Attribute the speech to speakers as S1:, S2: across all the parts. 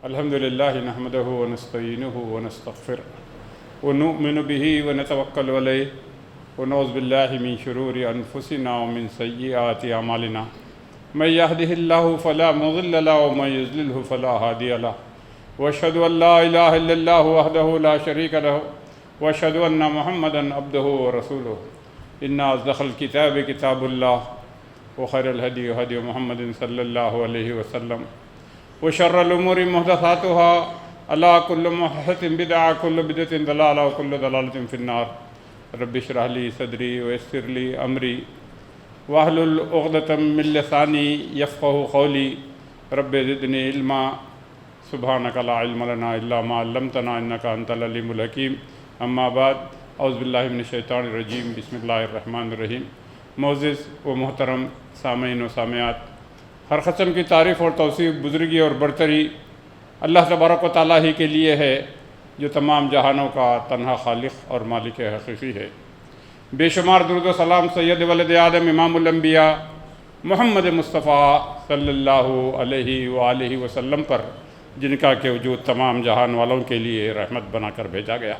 S1: الحمد لله نحمده ونستعينه ونستغفره ونؤمن به ونتوكل عليه ونعوذ بالله من شرور أنفسنا ومن سيئات أعمالنا من يهده الله فلا مضل له ومن يضلله فلا هادي له وأشهد أن لا إله إلا الله وحده لا شريك له وأشهد أن محمدا عبده ورسوله إن أصدق الكتاب كتاب الله وخير الهدي هدي محمد صلى الله عليه وسلم وشر الأمور محدثاتها ألا كل محدثة بدعة كل بدعة ضلالة وكل ضلالة في النار رب اشرح لي صدري ويسر لي أمري واحلل عقدة من لساني يفقهوا قولي رب زدني علما سبحانك لا علم لنا إلا ما علمتنا إنك أنت العليم الحكيم أما بعد اعوذ باللہ من الشیطان الرجیم بسم اللہ الرحمن الرحیم۔ معزز و محترم سامعین و سامعات، ہر قسم کی تعریف اور توصیف، بزرگی اور برتری اللہ تبارک و تعالیٰ ہی کے لیے ہے، جو تمام جہانوں کا تنہا خالق اور مالک حقیقی ہے۔ بے شمار درود و سلام سید ولد آدم امام الانبیاء محمد مصطفیٰ صلی اللہ علیہ وآلہ وسلم پر، جن کا کہ وجود تمام جہان والوں کے لیے رحمت بنا کر بھیجا گیا۔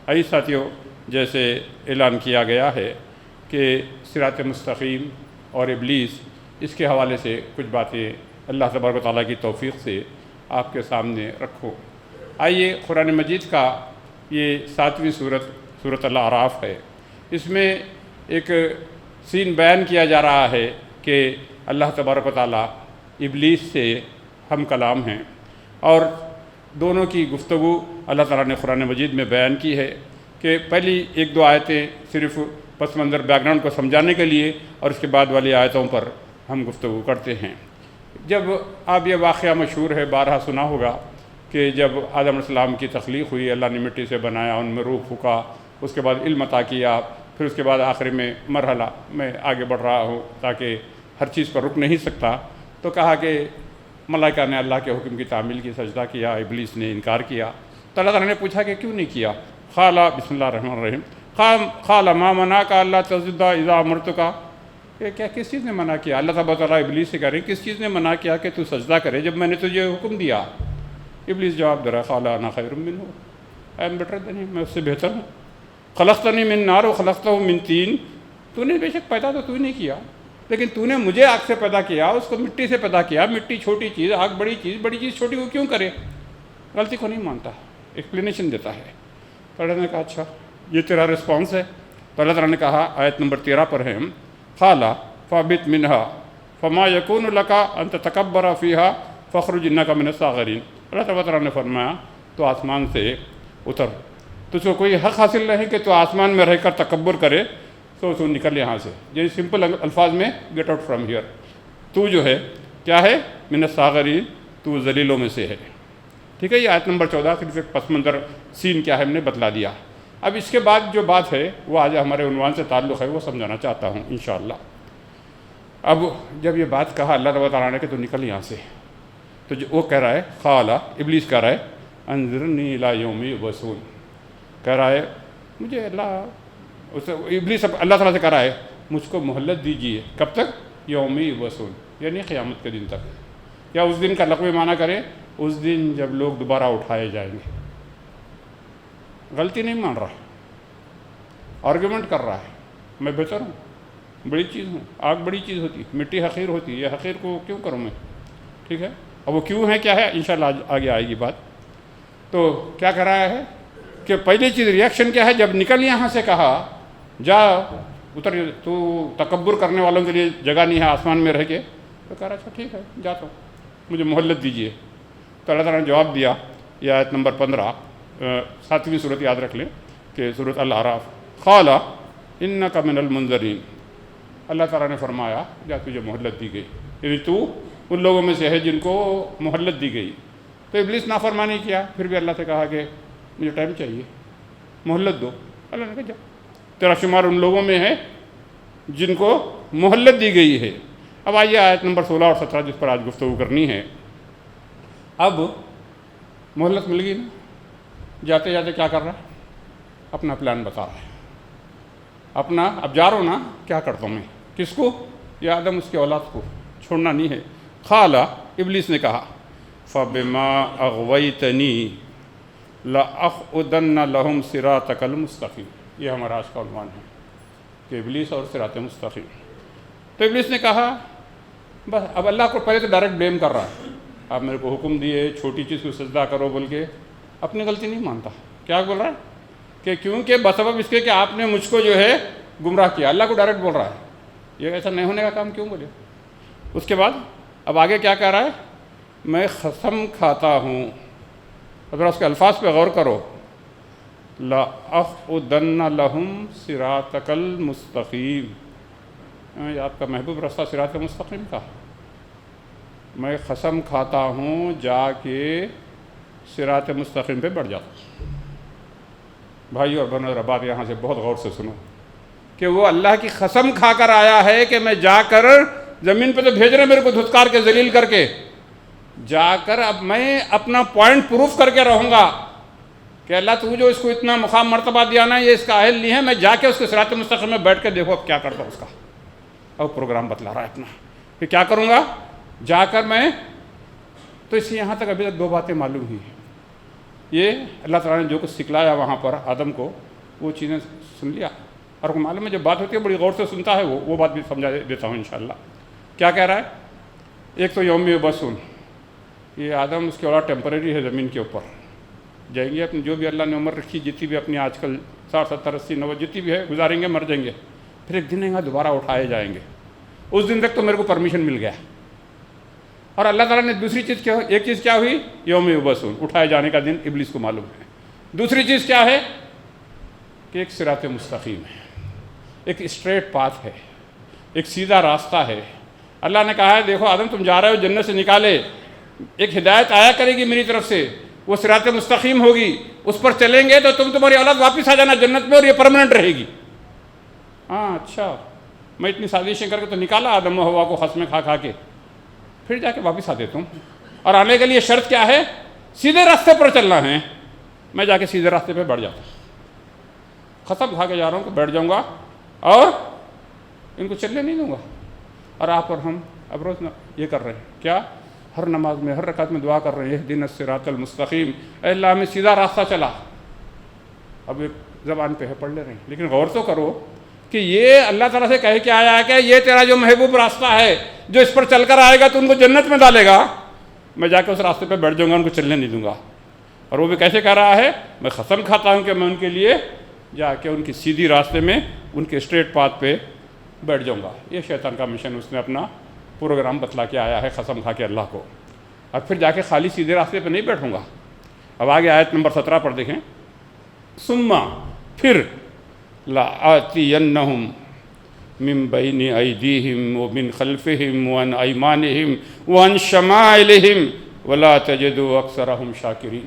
S1: آئیے ساتھیوں، جیسے اعلان کیا گیا ہے کہ صراط مستقیم اور ابلیس، اس کے حوالے سے کچھ باتیں اللہ تبارک و تعالیٰ کی توفیق سے آپ کے سامنے رکھوں۔ آئیے، قرآن مجید کا یہ 7ویں سورۃ الاعراف ہے۔ اس میں ایک سین بیان کیا جا رہا ہے کہ اللہ تبارک و تعالیٰ ابلیس سے ہم کلام ہیں، اور دونوں کی گفتگو اللہ تعالیٰ نے قرآن مجید میں بیان کی ہے کہ پہلی 1-2 آیتیں صرف پس منظر بیک گراؤنڈ کو سمجھانے کے لیے، اور اس کے بعد والی آیتوں پر ہم گفتگو کرتے ہیں۔ جب آپ یہ واقعہ مشہور ہے، بارہا سنا ہوگا کہ جب آدم علیہ السلام کی تخلیق ہوئی، اللہ نے مٹی سے بنایا، ان میں روح پھونکا، اس کے بعد علم عطا کیا، پھر اس کے بعد آخر میں مرحلہ میں آگے بڑھ رہا ہوں تاکہ ہر چیز پر رک نہیں سکتا، تو کہا کہ ملائکہ نے اللہ کے حکم کی تعمیل کی، سجدہ کیا، ابلیس نے انکار کیا۔ تو اللہ تعالیٰ نے پوچھا کہ کیوں نہیں کیا؟ قال بسم اللہ الرحمن الرحیم قال ما منعک الا تسجد اذا امرتک، کیا کس چیز نے منع کیا؟ اللہ تعالیٰ ابلیس سے کہہ رہے ہیں کس چیز نے منع کیا کہ تو سجدہ کرے جب میں نے تجھے حکم دیا؟ ابلیس جواب دے رہا، قال انا خیر منہ، آئی ایم بیٹر دین ہم، میں اس سے بہتر ہوں۔ خلقتنی من نار وخلقتہ من طین، تو نے بے شک پیدا تو نہیں کیا، لیکن تو نے مجھے آگ سے پیدا کیا، اس کو مٹی سے پیدا کیا۔ مٹی چھوٹی چیز، آگ بڑی چیز، بڑی چیز چھوٹی کو کیوں کرے؟ غلطی کو نہیں مانتا، ایکسپلینیشن دیتا ہے۔ تو اللہ نے کہا اچھا یہ تیرا رسپانس ہے؟ تو اللہ تعالیٰ نے کہا، آیت نمبر 13 پر ہے، قال فاہبط منہا فما یکون لک ان تتکبر فیہا فاخرج انک من الصاغرین۔ اللہ تعالیٰ نے فرمایا تو آسمان سے اتر، تجھ کو کوئی حق حاصل نہیں کہ تو آسمان میں رہ کر تکبر کرے، تو نکل یہاں سے۔ یہ سمپل الفاظ میں گیٹ آؤٹ فرام ہیئر، تو جو ہے کیا ہے؟ من الصاغرین، تو ذلیلوں میں سے ہے۔ ٹھیک ہے، یہ آیت نمبر 14 صرف ایک پس منظر سین کیا ہے ہم نے بتلا دیا۔ اب اس کے بعد جو بات ہے وہ آج ہمارے عنوان سے تعلق ہے، وہ سمجھانا چاہتا ہوں انشاءاللہ۔ اب جب یہ بات کہا اللہ تعالیٰ نے کہ تو نکل یہاں سے، تو جو وہ کہہ رہا ہے، قال ابلیس کہہ رہا ہے انظرنی الی یوم یبعثون، کہہ رہا ہے مجھے ابلیس اللہ تعالیٰ سے کہہ رہا ہے مجھ کو مہلت دیجیے، کب تک؟ یوم یبعثون، یعنی قیامت کے دن تک، یا اس دن کا لغوی معنی کریں اس دن جب لوگ دوبارہ اٹھائے جائیں گے۔ غلطی نہیں مان رہا، آرگیومنٹ کر رہا ہے، میں بہتر ہوں، بڑی چیز ہوں، آگ بڑی چیز ہوتی، مٹی حقیر ہوتی، یہ حقیر کو کیوں کروں میں؟ ٹھیک ہے، اب وہ کیوں ہے کیا ہے انشاءاللہ آگے آئے گی بات۔ تو کیا کر رہا ہے کہ پہلی چیز ریاکشن کیا ہے؟ جب نکل یہاں سے کہا جا اتر، تو تکبر کرنے والوں کے لیے جگہ نہیں ہے آسمان میں رہ کے، تو کہہ رہا اچھا ٹھیک ہے جاتا ہوں، مجھے مہلت دیجیے۔ تو اللہ تعالیٰ نے جواب دیا، یہ آیت نمبر 15 7ویں سورت یاد رکھ لیں کہ سورۃ الاعراف، قال انک من المنذرین، اللہ تعالیٰ نے فرمایا جا تجھے مہلت دی گئی، یعنی تو ان لوگوں میں سے ہے جن کو مہلت دی گئی۔ تو ابلیس نافرمانی کیا، پھر بھی اللہ سے کہا کہ مجھے ٹائم چاہیے، مہلت دو۔ اللہ نے کہا جا، تیرا شمار ان لوگوں میں ہے جن کو مہلت دی گئی ہے۔ اب آئیے آیت نمبر 16 اور 17 جس پر آج گفتگو کرنی ہے۔ اب مہلت مل گئی نا، جاتے جاتے کیا کر رہا ہے؟ اپنا پلان بتا رہا ہے، اپنا اب جا رہا ہوں نا، کیا کرتا ہوں میں، کس کو؟ یا آدم اس کے اولاد کو، چھوڑنا نہیں ہے۔ قال ابلیس نے کہا فبما اغویتنی لأقعدن لهم صراطک المستقیم. یہ ہمارا آج کا عنوان ہے کہ ابلیس اور صراط مستقیم. تو ابلیس نے کہا بس اب اللہ کو پہلے تو ڈائریکٹ بلیم کر رہا ہے، آپ میرے کو حکم دیے چھوٹی چیز کو سجدہ کرو بول کے، اپنی غلطی نہیں مانتا. کیا بول رہا ہے کہ کیونکہ بسبب اس کے کہ آپ نے مجھ کو جو ہے گمراہ کیا. اللہ کو ڈائریکٹ بول رہا ہے. یہ ایسا نہیں ہونے کا کام کیوں بولے. اس کے بعد اب آگے کیا کہہ رہا ہے، میں قسم کھاتا ہوں. اگر اس کے الفاظ پہ غور کرو، لَأَقْعُدَنَّ لَهُمْ صِرَاطَكَ الْمُسْتَقِيمَ، یہ آپ کا محبوب راستہ صراط مستقیم کا. میں قسم کھاتا ہوں جا کے صراط مستقیم پہ بڑھ جاتا ہوں. بھائی اور بہنوں، بات یہاں سے بہت غور سے سنو کہ وہ اللہ کی قسم کھا کر آیا ہے کہ میں جا کر زمین پہ تو بھیج رہے میرے کو دھتکار کے ذلیل کر کے، جا کر اب میں اپنا پوائنٹ پروف کر کے رہوں گا کہ اللہ تو جو اس کو اتنا مقام مرتبہ دیا نا، یہ اس کا اہل نہیں ہے. میں جا کے اس کے صراط مستقیم میں بیٹھ کے دیکھو اب کیا کرتا ہوں اس کا. اب پروگرام بتلا رہا ہے اپنا کہ کیا کروں گا جا کر میں. تو اس سے یہاں تک ابھی تک دو باتیں معلوم ہوئی ہیں. یہ اللہ تعالیٰ نے جو کچھ سکھلایا وہاں پر آدم کو، وہ چیزیں سن لیا. اور معلوم ہے جب بات ہوتی ہے بڑی غور سے سنتا ہے وہ بات بھی سمجھا دیتا ہوں انشاءاللہ. کیا کہہ رہا ہے، ایک تو یوم یبعثون، یہ آدم اس کی اولاد ٹیمپریری ہے، زمین کے اوپر جائیں گے، اپنی جو بھی اللہ نے عمر رکھی جتنی بھی اپنی آج کل 60 70 80 90 جتنی بھی ہے گزاریں گے، مر جائیں گے. پھر ایک دن یہاں دوبارہ اٹھائے جائیں گے. اس دن تک تو میرے کو پرمیشن مل گیا. اور اللہ تعالیٰ نے دوسری چیز کیا، ایک چیز کیا ہوئی، یوم یبعثون، اٹھائے جانے کا دن ابلیس کو معلوم ہے. دوسری چیز کیا ہے کہ ایک صراط مستقیم ہے، ایک اسٹریٹ پاتھ ہے، ایک سیدھا راستہ ہے. اللہ نے کہا ہے دیکھو آدم تم جا رہے ہو جنت سے نکالے، ایک ہدایت آیا کرے گی میری طرف سے، وہ صراط مستقیم ہوگی، اس پر چلیں گے تو تمہاری اولاد واپس آ جانا جنت میں اور یہ پرماننٹ رہے گی. ہاں اچھا، میں اتنی سازشیں کر کے تو نکالا آدم و حوا کو قسمیں کھا کھا کے، پھر جا کے واپس آ دیتا ہوں. اور آنے کے لیے شرط کیا ہے، سیدھے راستے پر چلنا ہے. میں جا کے سیدھے راستے پہ بڑھ جاتا ہوں، قسم کھا کے جا رہا ہوں کہ بیٹھ جاؤں گا اور ان کو چلنے نہیں دوں گا. اور آپ اور ہم اب روز یہ کر رہے ہیں، کیا ہر نماز میں ہر رکعت میں دعا کر رہے ہیں اہدنا الصراط المستقیم، اے اللہ ہمیں سیدھا راستہ چلا. اب ایک زبان پہ ہے پڑھ لے رہے ہیں، لیکن غور تو کرو کہ یہ اللہ تعالیٰ سے کہہ کے آیا ہے کہ یہ تیرا جو محبوب راستہ ہے جو اس پر چل کر آئے گا تو ان کو جنت میں ڈالے گا. میں جا کے اس راستے پہ بیٹھ جاؤں گا، ان کو چلنے نہیں دوں گا. اور وہ بھی کیسے کہہ رہا ہے، میں قسم کھاتا ہوں کہ میں ان کے لیے جا کے ان کی سیدھی راستے میں ان کے اسٹریٹ پاتھ پہ بیٹھ جاؤں گا. یہ شیطان کا مشن، اس نے اپنا پروگرام بتلا کے آیا ہے قسم کھا کے اللہ کو. اور پھر جا کے خالی سیدھے راستے پہ نہیں بیٹھوں گا. اب آگے آیت نمبر 17 پر دیکھیں، ثم پھر لآتینہم من بین ایدیہم ومن خلفہم وعن ایمانہم وعن شمائلہم ولا تجد اکثرہم شاکرین.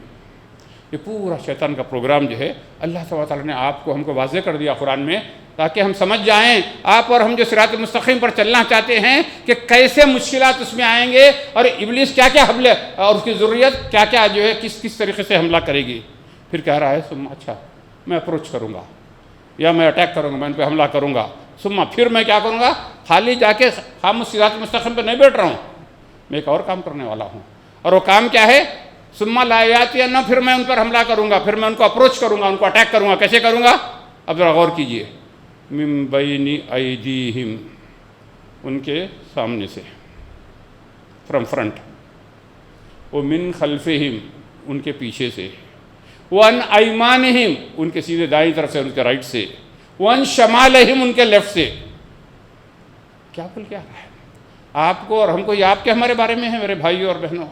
S1: یہ پورا شیطان کا پروگرام جو ہے اللہ تعالیٰ نے آپ کو ہم کو واضح کر دیا قرآن میں، تاکہ ہم سمجھ جائیں آپ اور ہم جو صراط مستقیم پر چلنا چاہتے ہیں کہ کیسے مشکلات اس میں آئیں گے اور ابلیس کیا کیا حملے اور اس کی ضروریت کیا کیا جو ہے کس طریقے سے حملہ کرے گی. پھر کہہ رہا ہے ثم، اچھا میں اپروچ کروں گا یا میں اٹیک کروں گا، میں ان پہ حملہ کروں گا. ثم پھر میں کیا کروں گا، خالی جا کے ہم صراط مستقیم پہ نہیں بیٹھ رہا ہوں، میں ایک اور کام کرنے والا ہوں. اور وہ کام کیا ہے، ثم لآتینہم، پھر میں ان پر حملہ کروں گا، پھر میں ان کو اپروچ کروں گا، ان کو اٹیک کروں گا. کیسے کروں گا، اب ذرا غور کیجئے. من بین ایدیہم، ان کے سامنے سے، فرام فرنٹ. ومن خلفہم، ان کے پیچھے سے. وعن ایمانہم، ان کے سیدھے دائیں طرف سے، ان کے رائٹ سے. وعن شمالہم، ان کے لیفٹ سے. کیا بول کے آ رہا ہے آپ کو اور ہم کو، یہ آپ کے ہمارے بارے میں ہے میرے بھائیوں اور بہنوں،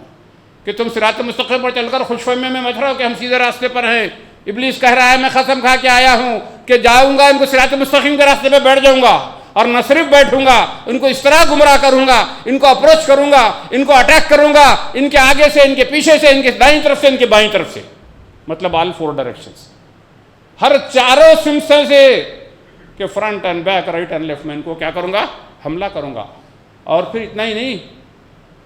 S1: کہ تم صراط مستقیم پر چل کر خوش فہمی میں مت رہو کہ ہم سیدھے راستے پر ہیں. ابلیس کہہ رہا ہے میں قسم کھا کے آیا ہوں کہ جاؤں گا ان کو صراط مستقیم کے راستے پہ بیٹھ جاؤں گا، اور نہ صرف بیٹھوں گا، ان کو اس طرح گمراہ کروں گا، ان کو اپروچ کروں گا، ان کو اٹیک کروں گا، ان کے آگے سے، ان کے پیچھے سے، ان کے دائیں طرف سے، ان کے بائیں طرف سے. مطلب آل 4 ڈائریکشنز، ہر چاروں سمتوں سے، کہ front end back, right and left, میں ان کو کیا کروں گا، حملہ کروں گا. اور پھر اتنا ہی نہیں،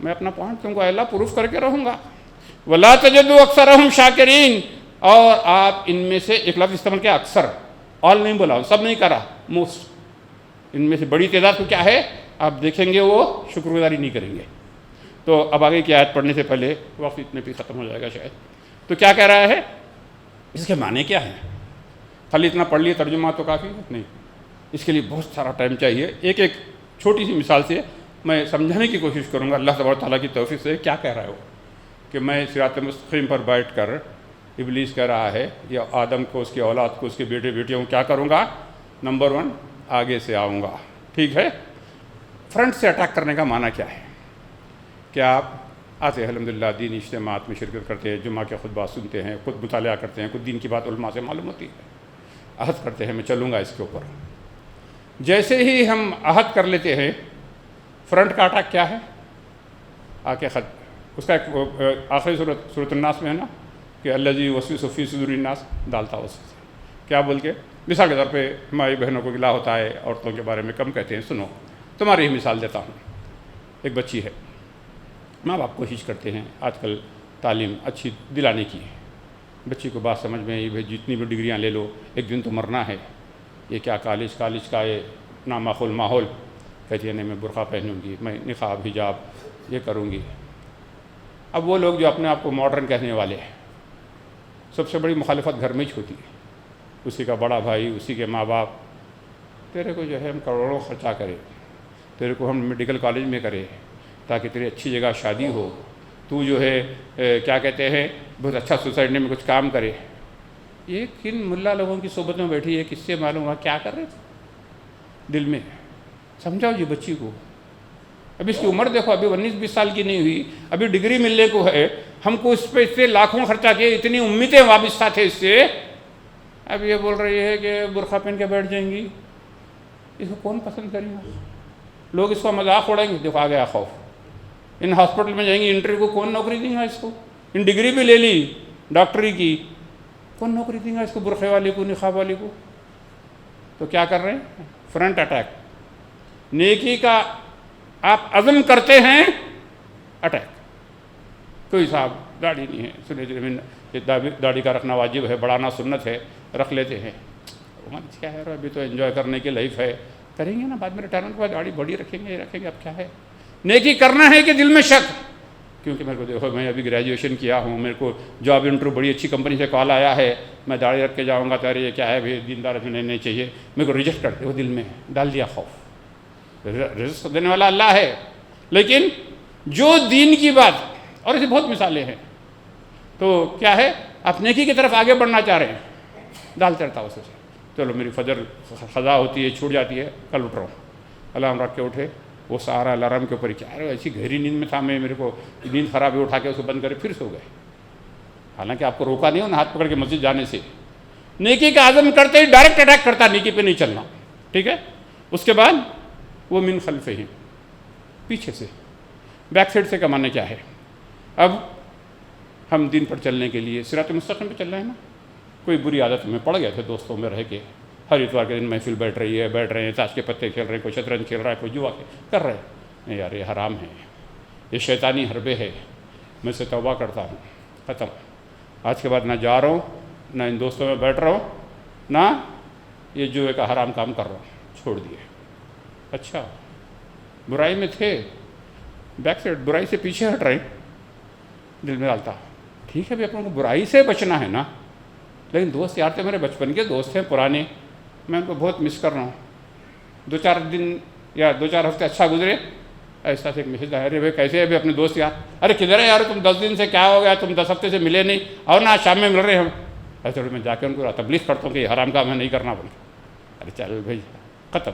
S1: میں اپنا پوائنٹ تم کو اللہ پروف کر کے رہوں گا. ولا تجد اکثرہم شاکرین، اور آپ ان میں سے، ایک لفظ استعمال کیا، اکثر، آل نہیں بولا، سب نہیں کرا، موسٹ. ان میں سے بڑی تعداد کو کیا ہے، آپ دیکھیں گے وہ شکر گزاری نہیں کریں گے. تو اب آگے کی آیت پڑھنے سے پہلے وقت اتنے پہ ختم ہو جائے گا شاید. تو کیا کہہ رہا ہے؟ اس کے معنی کیا ہے؟ خالی اتنا پڑھ لیے ترجمہ تو کافی نہیں، اس کے لیے بہت سارا ٹائم چاہیے. ایک ایک چھوٹی سی مثال سے میں سمجھانے کی کوشش کروں گا اللہ تبارک تعالیٰ کی توفیق سے کیا کہہ رہا ہے وہ، کہ میں صراط مستقیم پر بیٹھ کر ابلیس کہہ رہا ہے یا آدم کو، اس کی اولاد کو، اس کے بیٹے بیٹیوں کو کیا کروں گا؟ نمبر 1 آگے سے آؤں گا. ٹھیک ہے، فرنٹ سے اٹیک کرنے کا معنی کیا ہے؟ کہ آپ آتے ہیں الحمدللہ دینی اجتماعات میں شرکت کرتے ہیں، جمعہ کے خطبات سنتے ہیں، خود مطالعہ کرتے ہیں، کچھ دین کی بات علماء سے معلوم ہوتی ہے، عہد کرتے ہیں میں چلوں گا اس کے اوپر. جیسے ہی ہم عہد کر لیتے ہیں، فرنٹ کا اٹیک کیا ہے؟ آ کے اس کا ایک آخری سورۃ الناس میں ہے نا کہ الذی یوسوس فی صدور الناس، ڈالتا وسوسہ. کیا بول کے؟ مثال کے طور پہ ہماری بہنوں کو گلا ہوتا ہے، عورتوں کے بارے میں کم کہتے ہیں. سنو تمہاری ہی مثال دیتا ہوں. ایک بچی ہے، ماں باپ کوشش کرتے ہیں آج کل تعلیم اچھی دلانے کی. بچی کو بات سمجھ میں آئی بھائی جتنی بھی ڈگریاں لے لو ایک دن تو مرنا ہے. یہ کیا کالج کا یہ نامعقول ماحول. کہتی ہے نہیں میں برقع پہنوں گی، میں نقاب حجاب یہ کروں گی. اب وہ لوگ جو اپنے آپ کو ماڈرن کہنے والے ہیں، سب سے بڑی مخالفت گھر میں ہی ہوتی ہے. اسی کا بڑا بھائی، اسی کے ماں باپ، تیرے کو جو ہے ہم کروڑوں خرچہ کرے، تیرے کو ہم میڈیکل کالج میں کرے تاکہ تیری اچھی جگہ شادی ہو، تو جو ہے کیا کہتے ہیں بہت اچھا سوسائٹی میں کچھ کام کرے. یہ کن ملا لوگوں کی صحبت میں بیٹھی ہے، کس سے معلوم ہوا کیا کر رہے تھے دل میں؟ سمجھاؤ جی بچی کو. ابھی اس کی عمر دیکھو، ابھی 19-20 سال کی نہیں ہوئی، ابھی ڈگری ملنے کو ہے. ہم کو اس پہ لاکھوں خرچہ کیے، اتنی امیدیں وابستہ تھے اس سے. اب یہ بول رہی ہے کہ برقع پہن کے بیٹھ جائیں گی. اس کو کون پسند کریں گے؟ لوگ اس کو مذاق اڑائیں گے. دیکھو آ گیا خوف. ان ہاسپٹل میں جائیں گی، انٹرویو کو کون نوکری دیں گا اس کو؟ ان ڈگری بھی لے لی ڈاکٹری کی، کون نوکری دیں گا اس کو؟ برقعے والے کو، نقاب والے کو. تو کیا کر رہے ہیں؟ Front attack. نیکی کا آپ عزم کرتے ہیں، اٹیک. کوئی صاحب داڑھی نہیں ہے، سنے داڑھی کا رکھنا واجب ہے، بڑھانا سنت ہے، رکھ لیتے ہیں. کیا ہے ابھی تو انجوائے کرنے کی لائف ہے، کریں گے نا بعد میں ریٹائرمنٹ کے بعد داڑھی بڑی رکھیں گے، یہ رکھیں گے. اب کیا ہے؟ نیکی کرنا ہے کہ دل میں شک؟ کیونکہ میرے کو دیکھو میں ابھی گریجویشن کیا ہوں، میرے کو جاب انٹرویو بڑی اچھی کمپنی سے کال آیا ہے، میں داڑھی رکھ کے جاؤں گا تو ارے یہ کیا ہے بھی دیندار نہیں چاہیے، میرے کو ریجیکٹ کرتے ہو. دل میں ڈال دیا خوف. رزق دینے والا اللہ ہے، لیکن جو دین کی بات، اور ایسی بہت مثالیں ہیں. تو کیا ہے؟ آپ نیکی کی طرف آگے بڑھنا چاہ رہے ہیں، ڈالتے رہتا ہوں اسے. چلو میری فجر خضا ہوتی ہے، چھوٹ جاتی ہے، کل اٹھ رہا ہوں، الارم رکھ کے اٹھے، وہ سارا الارم کے اوپر کیا ہے ایسی گہری نیند میں تھا میں، میرے کو نیند خراب ہے، اٹھا کے اس کو بند کرے پھر سو گئے. حالانکہ آپ کو روکا نہیں ہو نا ہاتھ پکڑ کے مسجد جانے سے. نیکی کا عزم کرتے ہی ڈائریکٹ اٹیک کرتا، نیکی پہ نہیں چلنا. ٹھیک ہے. اس کے بعد وہ من خلفہم، پیچھے سے، بیک سائڈ سے کمانے کیا ہے؟ اب ہم دین پر چلنے کے لیے صراط مستقیم پہ چل رہے ہیں نا. کوئی بری عادت میں پڑ گئے تھے دوستوں میں رہ کے، ہر اتوار کے دن محفل بیٹھ رہے ہیں، تاش کے پتے کھیل رہے ہیں، کوئی شطرنج کھیل رہا ہے، کوئی جوا کر رہے ہیں. نہیں یار یہ حرام ہے، یہ شیطانی حربے ہے، میں سے توبہ کرتا ہوں، ختم. آج کے بعد نہ جا رہا ہوں، نہ ان دوستوں میں بیٹھ رہا ہوں، نہ یہ جوئے کا حرام کام کر رہا ہوں، چھوڑ دیے. اچھا برائی میں تھے، بیک سائڈ برائی سے پیچھے ہٹ رہے، دل میں ڈالتا. ٹھیک ہے بھی اپنے کو برائی سے بچنا ہے نا، لیکن دوست یار تھے میرے بچپن کے دوست ہیں پرانے، میں ان کو بہت مس کر رہا ہوں. 2-4 دن یا 2-4 ہفتے اچھا گزرے، ایسا سے ایک میسج آیا، ارے بھائی کیسے ہے بھی اپنے دوست یار؟ ارے کدھر ہے یار تم؟ 10 دن سے کیا ہو گیا؟ تم 10 ہفتے سے ملے نہیں، اور نہ شام میں مل رہے ہم. ایسے میں جا کے ان کو تبلیغ کرتا ہوں کہ یہ حرام کام ہے نہیں کرنا بول کے. ارے چل بھائی ختم.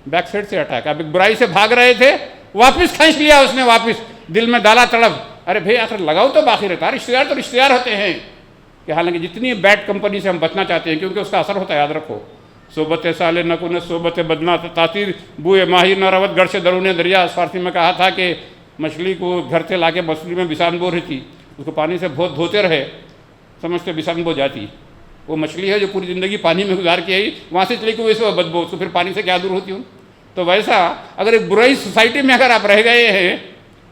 S1: بیک سائڈ سے اٹیک. اب ایک برائی سے بھاگ رہے تھے، واپس کھینچ لیا اس نے، واپس دل میں ڈالا تڑپ. ارے بھائی آخر لگاؤ تو باقی رہتا ہے، رشتے دار تو رشتے دار ہوتے ہیں. کہ حالانکہ جتنی بیڈ کمپنی سے ہم بچنا چاہتے ہیں کیونکہ اس کا اثر ہوتا ہے، یاد رکھو. صحبت صالح نہ کن صحبت بدنا تاثیر بوئے ماہی نہ روت گھر سے درون دریا. فارسی میں کہا تھا کہ مچھلی کو گھر سے لا کے مچھلی میں بسان بو رہی تھی، اس کو پانی سے بہت دھوتے رہے، سمجھتے بسان بو جاتی. وہ مچھلی ہے جو پوری زندگی پانی میں گزار کے آئی، وہاں سے چلی کہ ویسے وہ بدبو، اس کو پھر پانی سے کیا دور ہوتی ہوں. تو ویسا اگر ایک برائی سوسائٹی میں اگر آپ رہ گئے ہیں،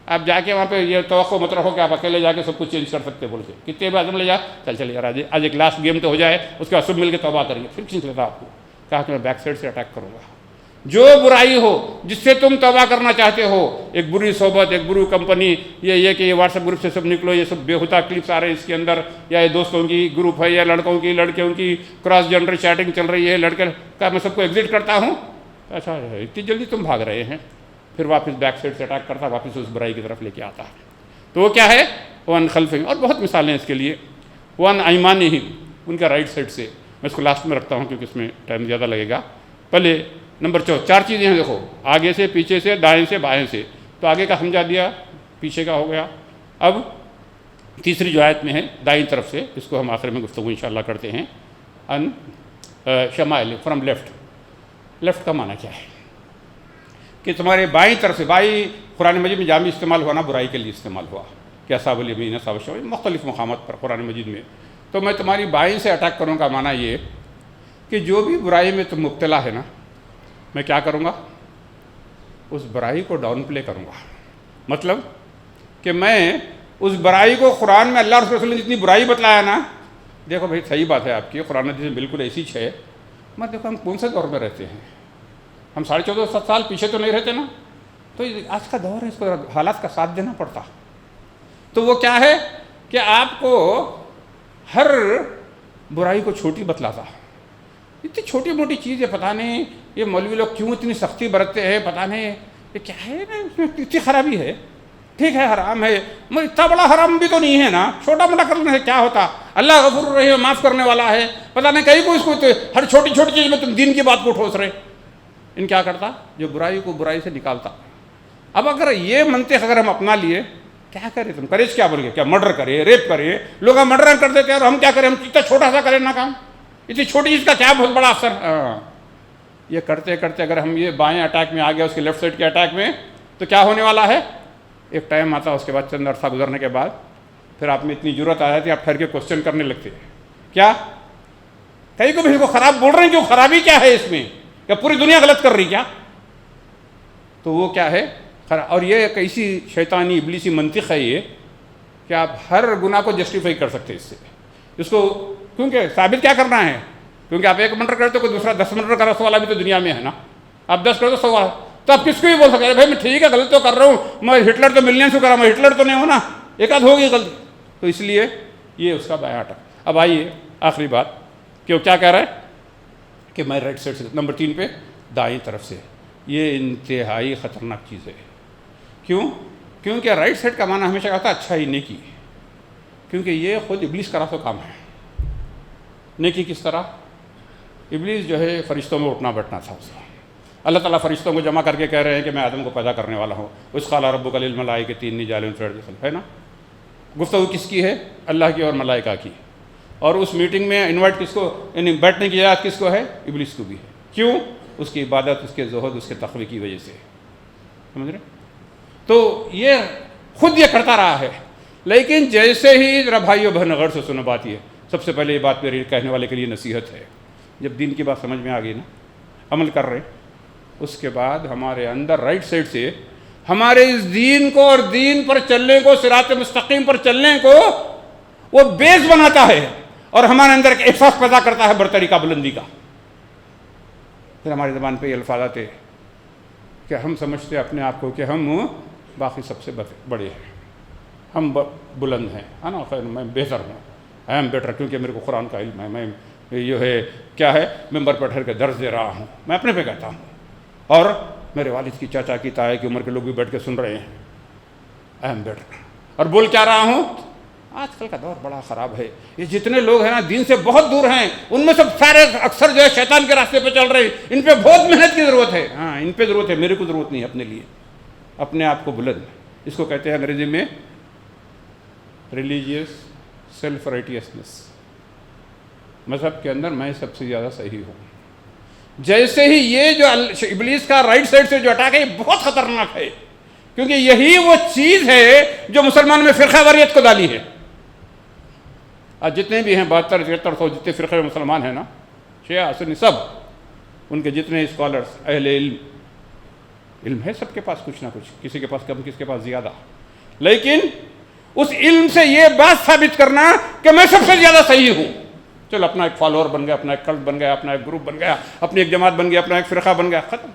S1: آپ جا کے وہاں پہ یہ توقع مت رکھو کہ آپ اکیلے جا کے سب کچھ چینج کر سکتے بول کے. کتنے بھی عزم لے جا، چل یار آج ایک لاسٹ گیم تو ہو جائے، اس کے بعد سب مل کے توبہ کریں گے. پھر کھینچ لیتا آپ کو، کہا کہ میں بیک سائڈ سے اٹیک کروں گا. جو برائی ہو جس سے تم توبہ کرنا چاہتے ہو، ایک بری صحبت، ایک بری کمپنی، یہ کہ یہ واٹس ایپ گروپ سے سب نکلو، یہ سب بےہودہ کلپس آ رہے ہیں اس کے اندر، یا یہ دوستوں کی گروپ ہے، یا لڑکوں کی لڑکیوں کی کراس جنڈر چیٹنگ چل رہی ہے، لڑکے کا میں سب کو ایگزٹ کرتا ہوں. اچھا اتنی جلدی تم بھاگ رہے ہیں، پھر واپس بیک سائڈ سے اٹیک کرتا، واپس اس برائی کی طرف لے کے آتا ہے. تو وہ کیا ہے؟ وَعَنْ خَلْفِهِمْ، اور بہت مثالیں ہیں اس کے لیے. وَعَنْ أَيْمَانِهِمْ، ان کا رائٹ سائڈ سے. میں اس کو لاسٹ میں رکھتا ہوں کیونکہ اس میں ٹائم زیادہ لگے گا. پہلے نمبر 4 چیزیں ہیں دیکھو، آگے سے، پیچھے سے، دائیں سے، بائیں سے. تو آگے کا سمجھا دیا، پیچھے کا ہو گیا. اب تیسری جو آیت میں ہے دائیں طرف سے، اس کو ہم آخر میں گفتگو انشاءاللہ کرتے ہیں. ان شمائل، فرام لیفٹ. لیفٹ کا معنی کیا ہے؟ کہ تمہارے بائیں طرف سے. بائیں قرآن مجید میں جامع استعمال ہوا نا، برائی کے لیے استعمال ہوا کہ اصحاب الیمین، اصحاب الشمال، مختلف مقامات پر قرآن مجید میں. تو میں تمہاری بائیں سے اٹیک کروں کا معنی یہ کہ جو بھی برائی میں تم مبتلا ہے نا، میں کیا کروں گا؟ اس برائی کو ڈاؤن پلے کروں گا. مطلب کہ میں اس برائی کو، قرآن میں اللہ رسول نے جتنی برائی بتلایا نا، دیکھو بھائی صحیح بات ہے آپ کی، قرآن حدیث میں بالکل ایسی ہے. میں دیکھو ہم کون سے دور میں رہتے ہیں؟ ہم 14.5 سال پیچھے تو نہیں رہتے نا. تو آج کا دور ہے، اس کو حالات کا ساتھ دینا پڑتا. تو وہ کیا ہے کہ آپ کو ہر برائی کو چھوٹی بتلاتا. اتنی چھوٹی موٹی چیز ہے، پتہ نہیں یہ مولوی لوگ کیوں اتنی سختی برتتے ہیں، پتہ نہیں یہ کیا ہے نا، اس میں اتنی خرابی ہے. ٹھیک ہے حرام ہے، مگر اتنا بڑا حرام بھی تو نہیں ہے نا، چھوٹا موٹا کرنے سے کیا ہوتا. اللہ غفور الرحیم، معاف کرنے والا ہے. پتہ نہیں کہیں کو اس کو ہر چھوٹی چھوٹی چیز میں تم دین کی بات کو ٹھوس رہے. ان کیا کرتا؟ جو برائی کو برائی سے نکالتا. اب اگر یہ منطق اگر ہم اپنا لیے، کیا کرے تم؟ کریج کیا بول گے؟ کیا مرڈر کرے، ریپ کرے؟ لوگ مرڈر کر دیتے ہیں اور ہم کیا کریں؟ ہم اتنا چھوٹا سا کریں نا کام، اتنی چھوٹی چیز کا کیا بہت بڑا اثر. یہ کرتے کرتے اگر ہم یہ بائیں اٹیک میں آ گیا، اس کے لیفٹ سائڈ کے اٹیک میں، تو کیا ہونے والا ہے؟ ایک ٹائم آتا، اس کے بعد چند عرصہ گزرنے کے بعد پھر آپ میں اتنی ضرورت آ جاتی ہے، آپ ٹھہر کے کوشچن کرنے لگتے ہیں. کیا کئی کو بھی کو خراب بول رہے ہیں، کیوں؟ خرابی کیا ہے اس میں؟ کیا پوری دنیا غلط کر رہی کیا؟ تو وہ کیا ہے؟ اور یہ ایک ایسی شیطانی ابلیسی منطق ہے یہ کہ آپ ہر گناہ کو جسٹیفائی کر سکتے اس سے. اس کو کیونکہ ثابت کیا کرنا ہے؟ کیونکہ آپ 1 مرڈر کرتے ہو، کوئی دوسرا 10 مرڈر کرا والا بھی تو دنیا میں ہے نا. آپ 10 کرو تو 100. تو آپ کس کو بھی بول سکتے ہیں بھائی میں ٹھیک ہے غلط تو کر رہا ہوں، میں ہٹلر تو ملین سے کرا، میں ہٹلر تو نہیں ہوں نا، ایک آدھ ہوگی غلطی. تو اس لیے یہ اس کا بایاں اٹک. اب آئیے آخری بات کہ وہ کیا کہہ رہا ہے کہ میں رائٹ سائڈ سے. نمبر 3 پہ دائیں طرف سے. یہ انتہائی خطرناک چیز ہے. کیوں؟ کیونکہ رائٹ سائڈ کا معنی ہمیشہ ہوتا ہے اچھائی، نیکی. کیونکہ یہ خود ابلیس کا تو کام ہے. نیکی کس طرح؟ ابلیس جو ہے فرشتوں میں اٹھنا بیٹھنا تھا اس کا. اللہ تعالیٰ فرشتوں کو جمع کر کے کہہ رہے ہیں کہ میں آدم کو پیدا کرنے والا ہوں. اس قال ربک للملائکۃ انی جاعل فی الارض خلیفۃ، ہے نا. گفتگو کس کی ہے؟ اللہ کی اور ملائکہ کی. اور اس میٹنگ میں انوائٹ کس کو، یعنی بیٹھنے کی اجازت کس کو ہے؟ ابلیس کو بھی ہے. کیوں؟ اس کی عبادت، اس کے زہد، اس کے تقوی کی وجہ سے. سمجھ رہے؟ تو یہ خود یہ کرتا رہا ہے. لیکن جیسے ہی ذرا بھائیو بہن غور سے سنو بات، یہ سب سے پہلے یہ بات میری کہنے والے کے لیے نصیحت ہے. جب دین کی بات سمجھ میں آ گئی نا، عمل کر رہے، اس کے بعد ہمارے اندر رائٹ سائڈ سے ہمارے اس دین کو اور دین پر چلنے کو، صراط مستقیم پر چلنے کو وہ بیس بناتا ہے اور ہمارے اندر ایک احساس پیدا کرتا ہے برتری کا، بلندی کا. پھر ہماری زبان پہ یہ الفاظ آتے کہ ہم سمجھتے اپنے آپ کو کہ ہم باقی سب سے بڑے ہیں، ہم بلند ہیں، ہے نا، خیر میں بہتر ہوں، آئی ایم بیٹر، کیونکہ میرے کو قرآن کا علم ہے، میں یہ ہے کیا ہے ممبر پر ٹھہر کے درس دے رہا ہوں، میں اپنے پہ کہتا ہوں، اور میرے والد کی، چاچا کی، تایا کی عمر کے لوگ بھی بیٹھ کے سن رہے ہیں، آئی ایم بیٹر. اور بول کیا رہا ہوں؟ آج کل کا دور بڑا خراب ہے. یہ جتنے لوگ ہیں نا دین سے بہت دور ہیں، ان میں سب سارے اکثر جو ہے شیطان کے راستے پہ چل رہے ہیں. ان پہ بہت محنت کی ضرورت ہے. ہاں ان پہ ضرورت ہے، میرے کو ضرورت نہیں ہے اپنے لیے. اپنے آپ کو بلند، اس کو کہتے ہیں انگریزی میں ریلیجیس سیلف رائٹیسنس. مذہب کے اندر میں سب سے زیادہ صحیح ہوں. جیسے ہی یہ جو ابلیس کا رائٹ سائڈ سے جو اٹیک ہے یہ بہت خطرناک ہے، کیونکہ یہی وہ چیز ہے جو مسلمان میں فرقہ واریت کو ڈالی ہے. آج جتنے بھی ہیں 7200-7300 جتنے فرقے مسلمان ہیں نا، شیعہ سنی سب، ان کے جتنے اسکالرس، اہل علم ہے، سب کے پاس کچھ نہ کچھ، کسی کے پاس کم، کسی کے پاس زیادہ. لیکن اس علم سے یہ بات ثابت کرنا کہ میں سب سے زیادہ صحیح ہوں. چلو اپنا ایک فالوور بن گیا، اپنا ایک کلٹ بن گیا، اپنا ایک گروپ بن گیا، اپنی ایک جماعت بن گیا، اپنا ایک فرقہ بن گیا، ختم.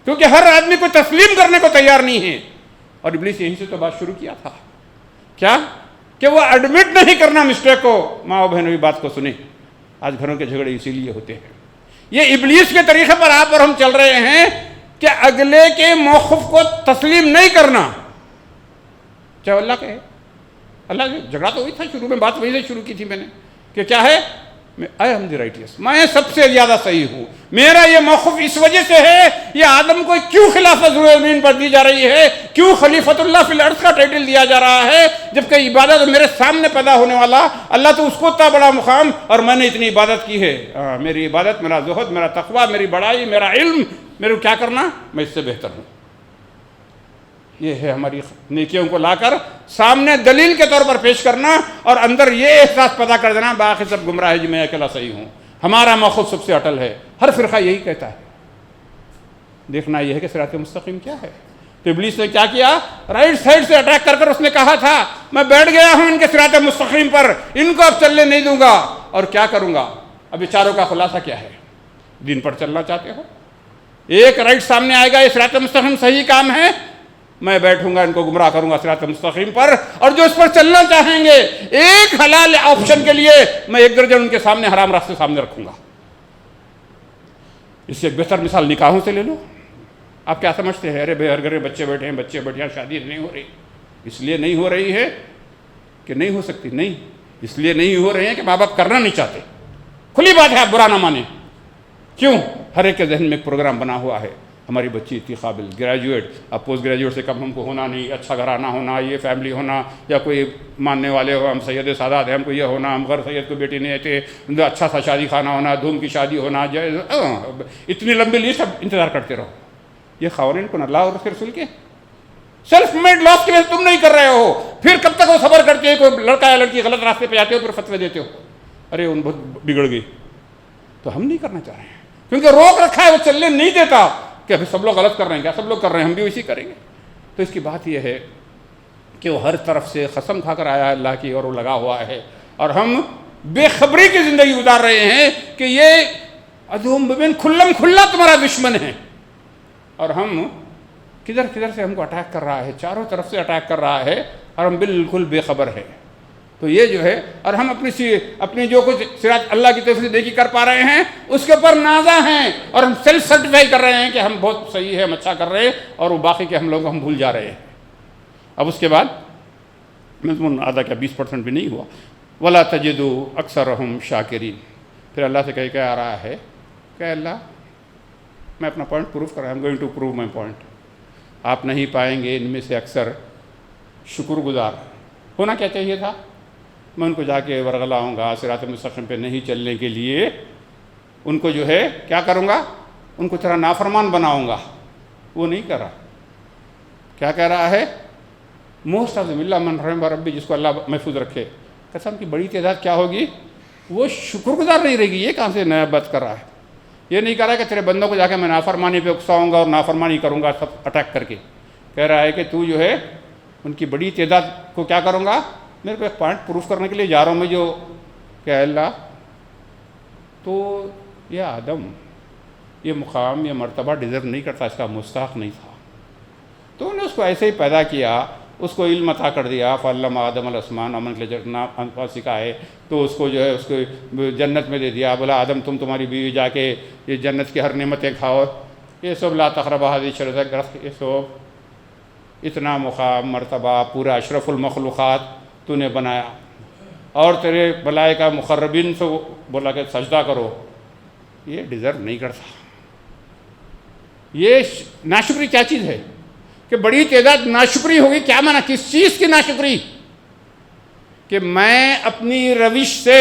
S1: کیونکہ ہر آدمی کو تسلیم کرنے کو تیار نہیں ہے. اور ابلیس یہیں سے تو بات شروع کیا تھا، کیا کہ وہ ایڈمٹ نہیں کرنا مسٹیک کو. ماں و بہنوں کی بات کو سنیں، آج گھروں کے جھگڑے اسی لیے ہوتے ہیں. یہ ابلیس کے طریقے پر آپ اور ہم چل رہے ہیں کہ اگلے کے موقف کو تسلیم نہیں کرنا، چاہے اللہ کہے. اللہ سے جھگڑا تو وہی تھا، شروع میں بات وہی سے شروع کی تھی میں نے، کہ کیا ہے، آئی ایم دی رائٹیس، میں سب سے زیادہ صحیح ہوں. میرا یہ موقف اس وجہ سے ہے، یہ آدم کو کیوں خلافت زمین پر دی جا رہی ہے، کیوں خلیفۃ اللہ فی الارض کا ٹائٹل دیا جا رہا ہے، جبکہ عبادت میرے سامنے پیدا ہونے والا اللہ تو اس کو اتنا بڑا مقام، اور میں نے اتنی عبادت کی ہے. میری عبادت، میرا زہد، میرا تقوی، میری بڑائی، میرا علم، میرے کیا کرنا، میں اس سے بہتر ہوں. یہ ہے ہماری نیکیوں کو لا کر سامنے دلیل کے طور پر پیش کرنا، اور اندر یہ احساس پیدا کر دینا باقی سب گمراہ ہے جی، میں اکیلا صحیح ہوں، ہمارا موقف سب سے اٹل ہے. ہر فرقہ یہی کہتا ہے. دیکھنا یہ ہے کہ صراط مستقیم کیا ہے. تو ابلیس نے کیا کیا، رائٹ سائڈ سے اٹیک کر کر اس نے کہا تھا میں بیٹھ گیا ہوں ان کے صراط مستقیم پر، ان کو اب چلنے نہیں دوں گا. اور کیا کروں گا؟ اب یہ چاروں کا خلاصہ کیا ہے؟ دین پر چلنا چاہتے ہو، ایک رائٹ سامنے آئے گا، یہ صراط مستقیم صحیح کام ہے، میں بیٹھوں گا ان کو گمراہ کروں گا صراط مستقیم پر. اور جو اس پر چلنا چاہیں گے ایک حلال آپشن کے لیے، میں ایک درجن ان کے سامنے حرام راستے سامنے رکھوں گا. اس سے ایک بہتر مثال نکاحوں سے لے لو. آپ کیا سمجھتے ہیں، ارے بھائی ہر گھر میں بچے بیٹھے ہیں، بچے بیٹھے ہیں، شادی نہیں ہو رہی. اس لیے نہیں ہو رہی ہے کہ نہیں ہو سکتی؟ نہیں، اس لیے نہیں ہو رہے ہیں کہ ماں باپ کرنا نہیں چاہتے. کھلی بات ہے، آپ برا نہ مانیں. کیوں؟ ہر ایک کے ذہن میں ایک پروگرام بنا ہوا ہے، ہماری بچی اتنی قابل، گریجویٹ، اب پوسٹ گریجویٹ سے کم ہم کو ہونا نہیں، اچھا گھرانہ ہونا، یہ فیملی ہونا، یا کوئی ماننے والے ہو، ہم سید سادات ہیں، ہم کو یہ ہونا، ہم غیر سید کو بیٹی نہیں آتے، اچھا سا شادی خانہ ہونا، دھوم کی شادی ہونا، اتنی لمبی لسٹ اب انتظار کرتے رہو. یہ قوانین کون؟ اللہ اور اس کے رسول کے سیلف میڈ لاس کی وجہ سے تم نہیں کر رہے ہو. پھر کب تک وہ صبر کرتے ہو، کوئی لڑکا یا لڑکی غلط راستے پہ جاتے ہو، پھر فتوے دیتے ہو، ارے ان بہت بگڑ گئی. تو ہم نہیں کرنا چاہ رہے ہیں کیونکہ روک رکھا ہے، وہ چلنے نہیں دیتا کہ ابھی سب لوگ غلط کر رہے ہیں، کیا سب لوگ کر رہے ہیں، ہم بھی ویسی کریں گے. تو اس کی بات یہ ہے کہ وہ ہر طرف سے قسم کھا کر آیا ہے اللہ کی، اور وہ لگا ہوا ہے، اور ہم بے خبری کی زندگی گزار رہے ہیں کہ یہ عدو مبین کھلم کھلا تمہارا دشمن ہے، اور ہم کدھر کدھر سے ہم کو اٹیک کر رہا ہے، چاروں طرف سے اٹیک کر رہا ہے، اور ہم بالکل بے خبر ہیں. تو یہ جو ہے، اور ہم اپنی جو کچھ صراط اللہ کی طرف سے دیکھی کر پا رہے ہیں اس کے اوپر نازا ہیں، اور ہم سیلف سرٹیفائی کر رہے ہیں کہ ہم بہت صحیح ہے، ہم اچھا کر رہے ہیں، اور وہ باقی کے ہم لوگوں کو ہم بھول جا رہے ہیں. اب اس کے بعد مضمون آدھا کیا 20% بھی نہیں ہوا. وَلَا تَجِدُوا أَكْثَرَهُمْ شَاكِرِينَ. پھر اللہ سے کہہ کے آ رہا ہے کہ اللہ میں اپنا پوائنٹ پروف کر رہا ہوں، going to prove my point. آپ نہیں پائیں گے ان میں سے اکثر شکر گزار. ہونا کیا چاہیے تھا، میں ان کو جا کے ورغلاؤں گا، صراط مستقیم پہ نہیں چلنے کے لیے ان کو جو ہے کیا کروں گا، ان کو تیرا نافرمان بناؤں گا. وہ نہیں کر رہا. کیا کہہ رہا ہے، موسٹ آف اللہ من رحم ربی، جس کو اللہ محفوظ رکھے. قسم کی بڑی تعداد کیا ہوگی، وہ شکر گزار نہیں رہے گی. یہ کہاں سے نیا بات کر رہا ہے. یہ نہیں کہہ رہا ہے کہ تیرے بندوں کو جا کے میں نافرمانی پہ اکساؤں گا اور نافرمانی کروں گا سب اٹیک کر کے. کہہ رہا ہے کہ تو جو ہے ان کی بڑی تعداد کو کیا کروں گا، میرے کو ایک پوائنٹ پروف کرنے کے لیے جا رہا ہوں میں، جو کہ اللہ تو یہ آدم یہ مقام یہ مرتبہ ڈیزرو نہیں کرتا، اس کا مستحق نہیں تھا. تو انہوں نے اس کو ایسے ہی پیدا کیا، اس کو علم عطا کر دیا. فعلم آدم الاسمان، امن کے لیے سکھائے، تو اس کو جو ہے اس کو جنت میں دے دیا. بولا آدم تم تمہاری بیوی جا کے یہ جنت کی ہر نعمتیں کھاؤ، یہ سب لا تقربا هذه الشجرة درخت، یہ سب اتنا مقام مرتبہ پورا اشرف المخلوقات تو نے بنایا، اور تیرے ملائکہ مقربین سے بولا کہ سجدہ کرو. یہ ڈیزرو نہیں کرتا. یہ ناشکری کیا چیز ہے کہ بڑی تعداد ناشکری ہوگی. کیا معنی، کس چیز کی ناشکری، کہ میں اپنی روش سے،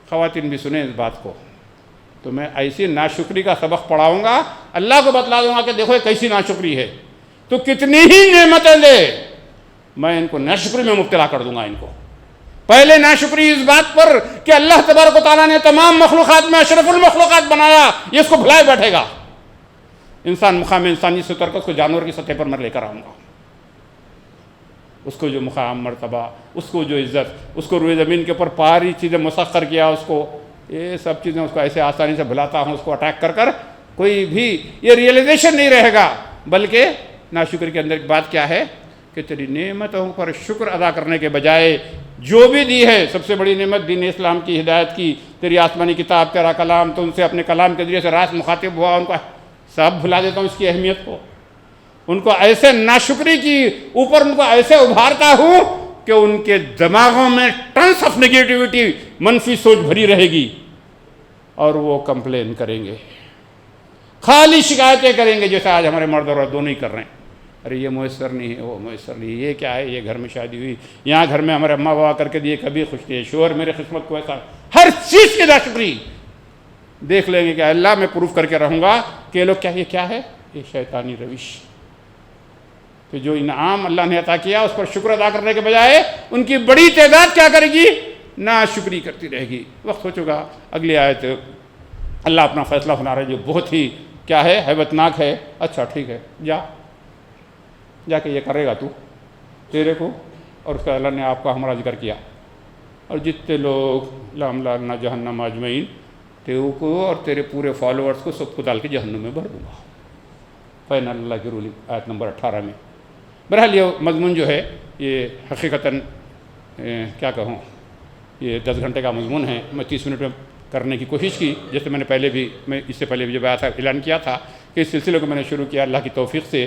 S1: خواتین بھی سنیں اس بات کو، تو میں ایسی ناشکری کا سبق پڑھاؤں گا، اللہ کو بتلا دوں گا کہ دیکھو یہ کیسی ناشکری ہے. تو کتنی ہی نعمتیں دے، میں ان کو ناشکری میں مبتلا کر دوں گا. ان کو پہلے ناشکری اس بات پر کہ اللہ تبارک و تعالیٰ نے تمام مخلوقات میں اشرف المخلوقات بنایا، یہ اس کو بھلائے بیٹھے گا. انسان مقام انسانی سے اتر کر اس کو جانور کی سطح پر میں لے کر آؤں گا. اس کو جو مقام مرتبہ، اس کو جو عزت، اس کو روئے زمین کے اوپر پاری چیزیں مسخر کیا، اس کو یہ سب چیزیں اس کو ایسے آسانی سے بھلاتا ہوں، اس کو اٹیک کر کر کوئی بھی یہ ریئلائزیشن نہیں رہے گا، بلکہ ناشکری کے اندر ایک بات کیا ہے کہ تیری نعمتوں پر شکر ادا کرنے کے بجائے جو بھی دی ہے، سب سے بڑی نعمت دین اسلام کی ہدایت کی، تیری آسمانی کتاب، تیرا کلام، تو ان سے اپنے کلام کے ذریعے سے راست مخاطب ہوا، ان کو سب بھلا دیتا ہوں اس کی اہمیت کو، ان کو ایسے ناشکری کی اوپر ان کو ایسے ابھارتا ہوں کہ ان کے دماغوں میں ٹنس آف نگیٹیوٹی، منفی سوچ بھری رہے گی، اور وہ کمپلین کریں گے، خالی شکایتیں کریں گے، جیسے آج ہمارے مرد اور دونوں ہی کر رہے ہیں، ارے یہ میسر نہیں ہے، وہ میسر نہیں ہے، یہ کیا ہے، یہ گھر میں شادی ہوئی، یہاں گھر میں ہمارے اماں بابا کر کے دیے، کبھی خوش تھے، شوہر میرے قسمت کو ایسا، ہر چیز کی ناشکری دیکھ لیں گے کہ اللہ میں پروف کر کے رہوں گا کہ یہ لوگ کیا ہے، یہ شیطانی روش، کہ جو انعام اللہ نے عطا کیا اس پر شکر ادا کرنے کے بجائے ان کی بڑی تعداد کیا کرے گی، ناشکری کرتی رہے گی۔ وقت ہو چکا، اگلی آیت اللہ اپنا فیصلہ سنا رہے جو بہت ہی کیا ہے، ہیبت ناک ہے۔ اچھا ٹھیک ہے، جا کے یہ کرے گا تو تیرے کو، اور اس کا اللہ نے آپ کا ہمارا ذکر کیا، اور جتنے لوگ لَأَمْلَأَنَّ جَهَنَّمَ أَجْمَعِينَ، تیرے کو اور تیرے پورے فالوورز کو سب کو ڈال کے جہنم میں بھر دوں گا، فَإِنَّ اللہ کی رولنگ آیت نمبر 18 میں۔ بہرحال یہ مضمون جو ہے یہ حقیقتاً کیا کہوں، یہ 10 گھنٹے کا مضمون ہے، میں 30 منٹ میں کرنے کی کوشش کی، جیسے میں اس سے پہلے بھی جب آیا تھا اعلان کیا تھا کہ اس سلسلے کو میں نے شروع کیا اللہ کی توفیق سے،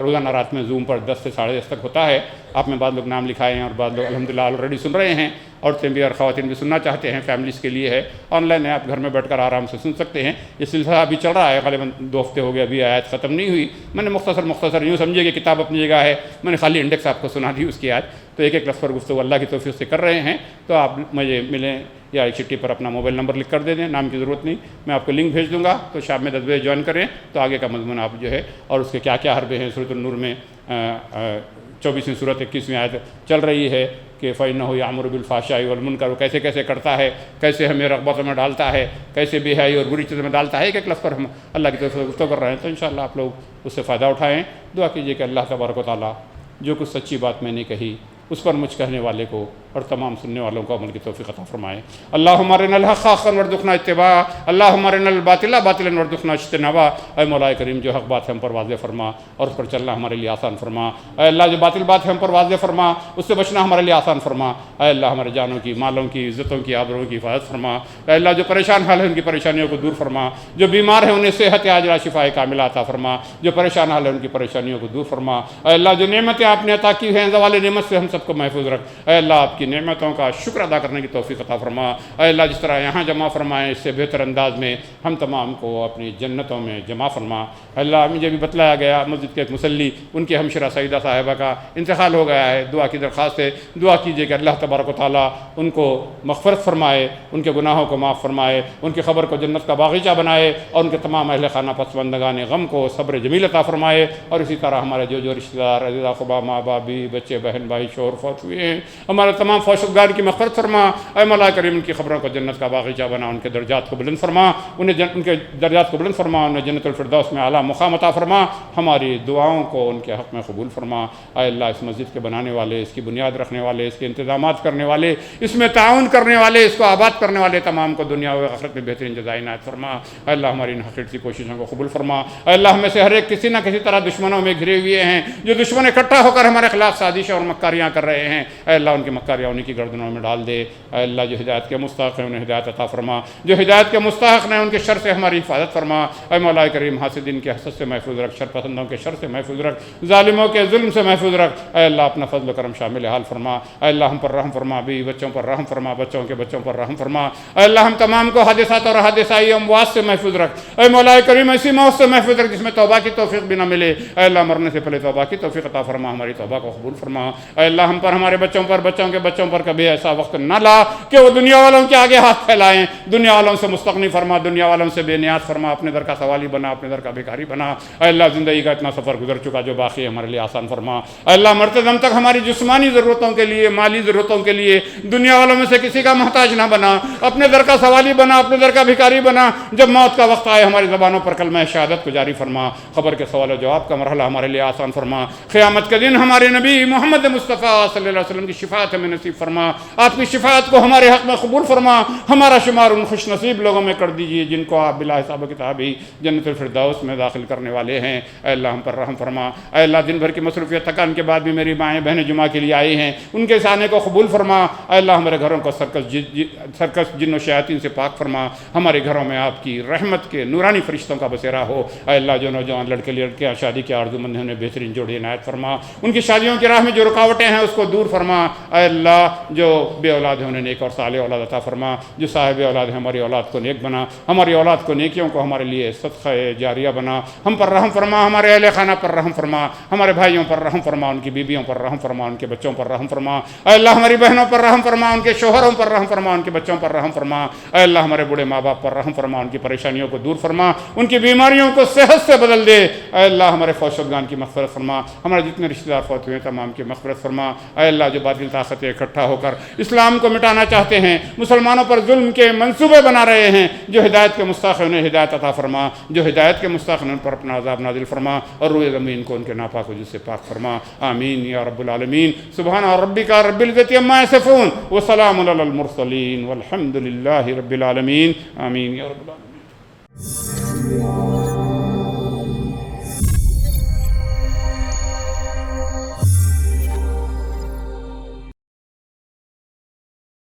S1: روزانہ رات میں زوم پر 10 سے 10:30 تک ہوتا ہے۔ آپ میں بعض لوگ نام لکھائے ہیں اور بعض لوگ الحمدللہ آلریڈی سن رہے ہیں، عورتیں بھی اور خواتین بھی سننا چاہتے ہیں، فیملیز کے لیے ہے، آن لائن ہے، آپ گھر میں بیٹھ کر آرام سے سن سکتے ہیں۔ یہ سلسلہ ابھی چل رہا ہے، غالباً 2 ہفتے ہو گئے، ابھی آیت ختم نہیں ہوئی۔ میں نے مختصر یوں سمجھے کہ کتاب اپنی جگہ ہے، میں نے خالی انڈیکس آپ کو سنا دی اس کی آیت، تو ایک لفظ پر گفتگو اللہ کی توفیق سے کر رہے ہیں، تو آپ مجھے ملیں یا ایک چٹھی پر اپنا موبائل نمبر لکھ کر دے دیں، نام کی ضرورت نہیں، میں آپ کو لنک بھیج دوں گا، تو شام میں 10 بجے جوائن کریں تو آگے کا مضمون آپ جو ہے، اور اس کے کیا کیا حربے ہیں۔ سورۃ النور میں 24ویں سورت 21ویں آیت چل رہی ہے کہ فَإِنَّهُ يَأْمُرُ بِالْفَحْشَاءِ وَالْمُنكَرِ، وہ کیسے کیسے کرتا ہے، کیسے ہمیں رغبتوں میں ڈالتا ہے، کیسے بے حیائی اور بری چیزوں میں ڈالتا ہے، ایک لفظ پر ہم اللہ کی طرف سے گفتگو کر رہے ہیں، تو انشاءاللہ آپ لوگ اس سے فائدہ اٹھائیں۔ دعا کیجیے کہ اللہ تبارک و تعالیٰ جو کچھ سچی بات میں نے کہی اس پر مجھ کہنے والے کو اور تمام سننے والوں کو عمل کی توفیق عطا فرمائے۔ اللہم ارنا الحق حقا وارزقنا اتباعہ، اللہم ارنا الباطل باطلا وارزقنا اجتنابہ۔ اے مولا کریم جو حق بات ہے ہم پر واضح فرما اور اس پر چلنا ہمارے لیے آسان فرما۔ اے اللہ جو باطل بات ہے ہم پر واضح فرما، اس سے بچنا ہمارے لیے آسان فرما۔ اے اللہ ہمارے جانوں کی، مالوں کی، عزتوں کی، آبروں کی حفاظت فرما۔ اے اللہ جو پریشان حال ہے ان کی پریشانیوں کو دور فرما، جو بیمار ہیں انہیں صحت عاجلہ شفاء کاملہ عطا فرما، جو پریشان حال ہے ان کی پریشانیوں کو دور فرما۔ اے اللہ جو نعمتیں آپ نے عطا کی ہیں زوال نعمت سے ہم سب کو محفوظ رکھ۔ اے اللہ آپ کی نعمتوں کا شکر ادا کرنے کی توفیق عطا فرما۔ اے اللہ جس طرح یہاں جمع فرمائے اس سے بہتر انداز میں ہم تمام کو اپنی جنتوں میں جمع فرما۔ اے اللہ مجھے بھی بتلایا گیا مسجد کے ایک مصلی ان کی ہمشرہ سعیدہ صاحبہ کا انتقال ہو گیا ہے، دعا کی درخواست ہے، دعا کیجیے کہ اللہ تبارک و تعالیٰ ان کو مغفرت فرمائے، ان کے گناہوں کو معاف فرمائے، ان کی قبر کو جنت کا باغیچہ بنائے، اور ان کے تمام اہل خانہ پسماندگان غم کو صبر جمیل عطا فرمائے۔ اور اسی طرح ہمارے جو رشتہ دار عزیز اقربا، ماں باپ، بیوی بچے، بہن بھائی، شوہر فوت ہوئے ہیں، ہمارے تمام فوتشدگان کی مغفرت فرما۔ اے مولا کریم ان کی خبروں کو جنت کا باغیچہ بنا، ان کے درجات کو بلند فرما، ان کے درجات کو بلند فرما، انہیں جنت الفردوس میں اعلیٰ مقام عطا فرما۔ ہماری دعاؤں کو ان کے حق میں قبول فرما۔ اے اللہ اس مسجد کے بنانے والے، اس کی بنیاد رکھنے والے، اس کے انتظامات کرنے والے، اس میں تعاون کرنے والے، اس کو آباد کرنے والے تمام کو دنیا و آخرت میں بہترین جزائے عنایت فرما۔ اے اللہ ہماری ان حقیقی کوششوں کو قبول فرما۔ اے اللہ ہم میں سے ہر ایک کسی نہ کسی طرح دشمنوں میں گھرے ہوئے ہیں، جو دشمن اکٹھا ہو کر ہمارے خلاف سازشیں اور مکاریاں کر رہے ہیں، اے اللہ ان کی مکاریاں انہیں کی گردنوں میں ڈال دے۔ اے اللہ جو ہدایت کے مستحق ہیں انہیں ہدایت عطا فرما، جو ہدایت کے مستحق ہیں ان کے شر سے ہماری حفاظت فرما۔ اے مولا کریم حاسدین کے حسد سے محفوظ رکھ، شر پسندوں کے شر سے محفوظ رکھ، ظالموں کے ظلم سے محفوظ رکھ۔ اے اللہ اپنا فضل و کرم شامل حال فرما۔ اے اللہ ہم پر رحم فرما، بیوی بچوں پر رحم فرما، بچوں کے بچوں پر رحم فرما۔ اے اللہ ہم تمام کو حادثات اور حادثائی اموات سے محفوظ رکھ۔ اے مولا کریم ایسی موت سے محفوظ رکھ جس میں توبہ کی توفیق بھی نہ ملے۔ اے اللہ مرنے سے پہلے توبہ کی توفیق عطا فرما، ہماری توبہ کو قبول فرما۔ اے اللہ ہم پر، ہمارے بچوں پر، بچوں کے بچوں پر کبھی ایسا وقت نہ لا کہ وہ دنیا والوں کے آگے ہاتھ پھیلائیں، دنیا والوں سے مستغنی فرما، دنیا والوں سے بے نیاز فرما، اپنے در کا سوالی بنا، اپنے در کا بھکاری بنا۔ اے اللہ زندگی کا اتنا سفر گزر چکا جو باقی ہے ہمارے لیے آسان فرما۔ اے اللہ مرتے دم تک ہماری جسمانی ضرورتوں کے لیے، مالی ضرورتوں کے لیے دنیا والوں میں سے کسی کا محتاج نہ بنا، اپنے در کا سوالی بنا، اپنے در کا بھکاری بنا۔ جب موت کا وقت آئے ہماری زبانوں پر کلمہ شہادت کو جاری فرما، خبر کے سوال و جواب کا مرحلہ ہمارے لیے آسان فرما۔ قیامت کے دن ہمارے نبی محمد مصطفیٰ اللہ صلی اللہ علیہ وسلم کی شفاعت ہمیں نصیب فرما، آپ کی شفاعت کو ہمارے حق میں قبول فرما، ہمارا شمار ان خوش نصیب لوگوں میں کر دیجیے جن کو آپ بلا حساب و کتاب ہی جنت الفردوس میں داخل کرنے والے ہیں۔ اے اللہ ہم پر رحم فرما، اے اللہ دن بھر کی مصروفیت تھکان کے بعد بھی میری مائیں بہنیں جمعہ کے لیے آئی ہیں، ان کے اس آنے کو قبول فرما۔ اے اللہ ہمارے گھروں کو سرکس جن و شیاطین سے پاک فرما، ہمارے گھروں میں آپ کی رحمت کے نورانی فرشتوں کا بسیرا ہو۔ اے اللہ جو نوجوان لڑکے لڑکیاں شادی کے آرزو مند ہیں انہیں بہترین جوڑی عنایت فرما، ان کی شادیوں کی راہ میں جو رکاوٹیں ہیں اس کو دور فرما۔ اے اللہ جو بے اولاد ہیں انہیں نیک اور صالح اولاد عطا فرما، جو صاحب اولاد ہیں ہماری اولاد کو نیک بنا، ہماری اولاد کو نیکیوں کو ہمارے لیے صدقہ جاریہ بنا، ہم پر رحم فرما، ہمارے اہل خانہ پر رحم فرما، ہمارے بھائیوں پر رحم فرما، ان کی بیویوں پر رحم فرما، ان کے بچوں پر رحم فرما۔ اے اللہ ہماری بہنوں پر رحم فرما، ان کے شوہروں پر رحم فرما، ان کے بچوں پر رحم فرما۔ اے اللہ ہمارے بوڑھے ماں باپ پر رحم فرما، ان کی پریشانیوں کو دور فرما، ان کی بیماریوں کو صحت سے بدل دے۔ اے اللہ ہمارے فوت شدگان کی مغفرت فرما، ہمارے جتنے رشتہ دار فوت ہوئے تمام کی مغفرت فرما۔ اے اللہ جو باطل طاقتیں اکٹھا ہو کر اسلام کو مٹانا چاہتے ہیں، مسلمانوں پر ظلم کے منصوبے بنا رہے ہیں، جو ہدایت کے مستحق ہیں انہیں ہدایت عطا فرما، جو ہدایت کے مستحق ہیں ان پر اپنا عذاب نازل فرما، اور روئے زمین کو ان کے ناپاک وجود سے پاک فرما۔ آمین یا رب العالمین۔ سبحان ربک رب العزت عما یصفون وسلام علی المرسلین والحمد للہ رب العالمین۔ آمین یا رب العالمین۔